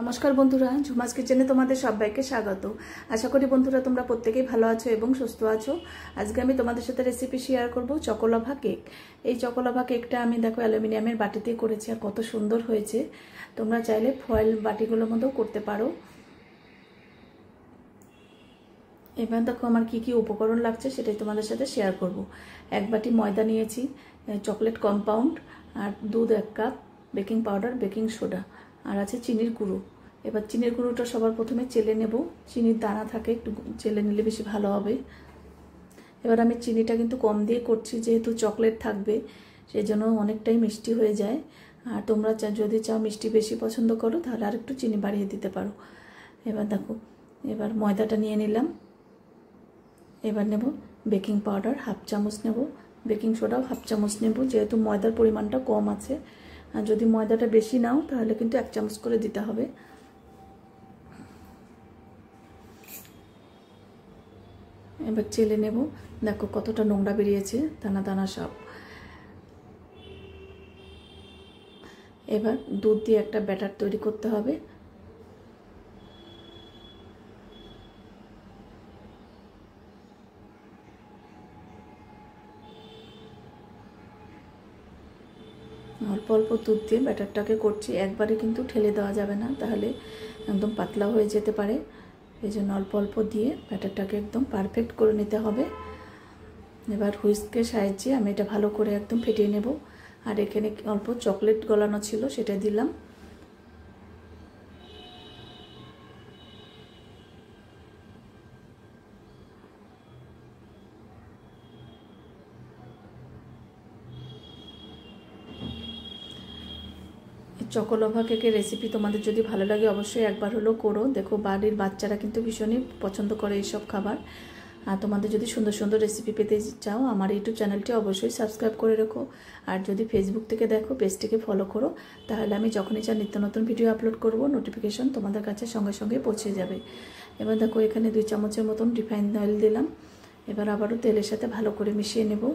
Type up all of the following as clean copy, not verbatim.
নমস্কার বন্ধুরা, ঝুমাস কিচেনে তোমাদের সবাইকে স্বাগত। আশা করি বন্ধুরা তোমরা প্রত্যেকেই ভালো আছো এবং সুস্থ আছো। আজকে আমি তোমাদের সাথে রেসিপি শেয়ার করব চকোলাভা কেক। এই চকোলাভা কেকটা আমি দেখো অ্যালুমিনিয়ামের বাটিতে করেছি, আর কত সুন্দর হয়েছে। তোমরা চাইলে ফয়েল বাটিগুলোর মধ্যেও করতে পারো। এবার দেখো আমার কি কি উপকরণ লাগছে সেটাই তোমাদের সাথে শেয়ার করব। এক বাটি ময়দা নিয়েছি, চকলেট কম্পাউন্ড, আর দুধ 1 cup, baking powder, baking soda, আর আছে চিনির গুঁড়ো। এবার চিনির গুঁড়োটা সবার প্রথমে চেলে নেব। চিনির দানা থাকে, একটু চেলে নিলে বেশি ভালো হবে। এবার আমি চিনিটা কিন্তু কম দিয়ে করছি, যেহেতু চকলেট থাকবে সেই জন্য অনেকটাই মিষ্টি হয়ে যায়। আর তোমরা যদি চাও মিষ্টি বেশি পছন্দ করো তাহলে আর একটু চিনি বাড়িয়ে দিতে পারো। এবার দেখো, এবার ময়দাটা নিয়ে নিলাম। এবার নেব বেকিং পাউডার 1/2 চামচ নেব, বেকিং সোডাও 1/2 চামচ নেব, যেহেতু ময়দার পরিমাণটা কম আছে। আর যদি ময়দাটা বেশি নাও তাহলে কিন্তু 1 চামচ করে দিতে হবে। এবার চেলে নেব। দেখো কতটা নোংরা বেরিয়েছে, দানা দানা সব। এবার দুধ দিয়ে একটা ব্যাটার তৈরি করতে হবে। অল্প অল্প দুধ দিয়ে ব্যাটারটাকে করছি, একবারে কিন্তু ঠেলে দেওয়া যাবে না, তাহলে একদম পাতলা হয়ে যেতে পারে। এই জন্য অল্প অল্প দিয়ে ব্যাটারটাকে একদম পারফেক্ট করে নিতে হবে। এবার হুইস্কের সাহায্যে আমি এটা ভালো করে একদম ফেটিয়ে নেব। আর এখানে অল্প চকলেট গলানো ছিল, সেটা দিলাম। চকোলাভা কেকের রেসিপি তোমাদের যদি ভালো লাগে অবশ্যই একবার হলেও করো। দেখো বাড়ির বাচ্চারা কিন্তু ভীষণই পছন্দ করে এইসব খাবার। আর তোমাদের যদি সুন্দর সুন্দর রেসিপি পেতে চাও আমার ইউটিউব চ্যানেলটি অবশ্যই সাবস্ক্রাইব করে রেখো। আর যদি ফেসবুক থেকে দেখো পেজটিকে ফলো করো, তাহলে আমি যখনই যা নিত্য নতুন ভিডিও আপলোড করব নোটিফিকেশন তোমাদের কাছে সঙ্গে সঙ্গে পৌঁছে যাবে। এবার দেখো এখানে 2 চামচের মতন রিফাইন্ড অয়েল দিলাম। এবার আবারও তেলের সাথে ভালো করে মিশিয়ে নেব।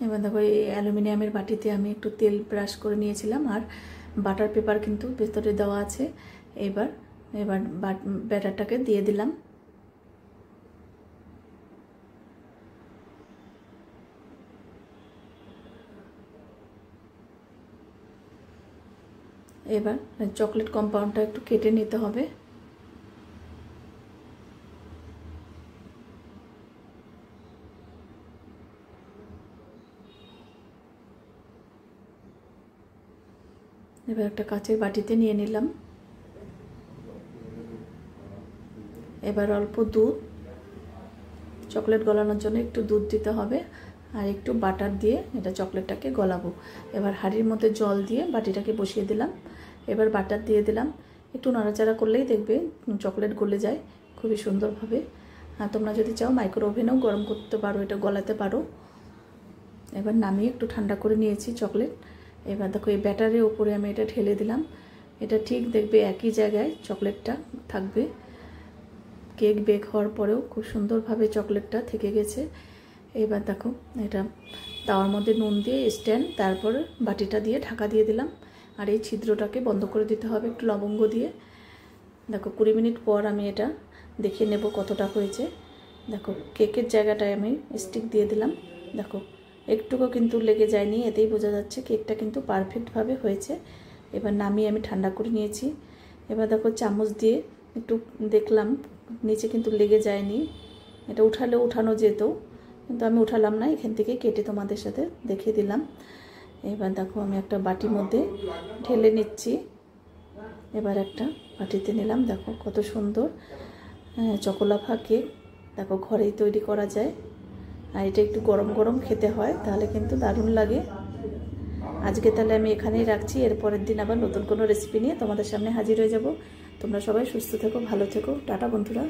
এবার দেখো এই অ্যালুমিনিয়ামের বাটিতে আমি একটু তেল ব্রাশ করে নিয়েছিলাম, আর বাটার পেপার কিন্তু ভেতরে দেওয়া আছে। এবার ব্যাটারটাকে দিয়ে দিলাম। এবার চকলেট কম্পাউন্ডটা একটু কেটে নিতে হবে। এবার একটা কাচের বাটিতে নিয়ে নিলাম। এবার অল্প দুধ, চকলেট গলানোর জন্য একটু দুধ দিতে হবে, আর একটু বাটার দিয়ে এটা চকলেটটাকে গলাবো। এবার হাঁড়ির মধ্যে জল দিয়ে বাটিটাকে বসিয়ে দিলাম। এবার বাটার দিয়ে দিলাম, একটু নাড়াচাড়া করলেই দেখবে চকলেট গলে যায় খুবই সুন্দরভাবে। আর তোমরা যদি চাও মাইক্রো ওভেনেও গরম করতে পারো, এটা গলাতে পারো। এবার নামিয়ে একটু ঠান্ডা করে নিয়েছি চকলেট। এবার দেখো এই ব্যাটারের উপরে আমি এটা ঢেলে দিলাম। এটা ঠিক দেখবে একই জায়গায় চকলেটটা থাকবে। কেক বেক হওয়ার পরেও খুব সুন্দরভাবে চকলেটটা থেকে গেছে। এবার দেখো এটা তাওয়ার মধ্যে নুন দিয়ে স্ট্যান্ড, তারপর বাটিটা দিয়ে ঢাকা দিয়ে দিলাম। আর এই ছিদ্রটাকে বন্ধ করে দিতে হবে একটু লবঙ্গ দিয়ে। দেখো 20 মিনিট পর আমি এটা দেখিয়ে নেব কতটা হয়েছে। দেখো কেকের জায়গাটায় আমি স্টিক দিয়ে দিলাম। দেখো একটুকু কিন্তু লেগে যায়নি, এতেই বোঝা যাচ্ছে কেকটা কিন্তু পারফেক্টভাবে হয়েছে। এবার নামিয়ে আমি ঠান্ডা করে নিয়েছি। এবার দেখো চামচ দিয়ে একটু দেখলাম, নিচে কিন্তু লেগে যায়নি। এটা উঠালেও উঠানো যেত, কিন্তু আমি উঠালাম না, এখান থেকে কেটে তোমাদের সাথে দেখিয়ে দিলাম। এবার দেখো আমি একটা বাটির মধ্যে ঢেলে নিচ্ছি। এবার একটা বাটিতে নিলাম। দেখো কত সুন্দর চকোলাভা কেক, দেখো ঘরেই তৈরি করা যায়। আর এটা একটু গরম গরম খেতে হয়, তাহলে কিন্তু দারুণ লাগে। আজকে তাহলে আমি এখানেই রাখছি। এরপরের দিন আবার নতুন কোনো রেসিপি নিয়ে তোমাদের সামনে হাজির হয়ে যাব। তোমরা সবাই সুস্থ থেকো, ভালো থেকো। টাটা বন্ধুরা।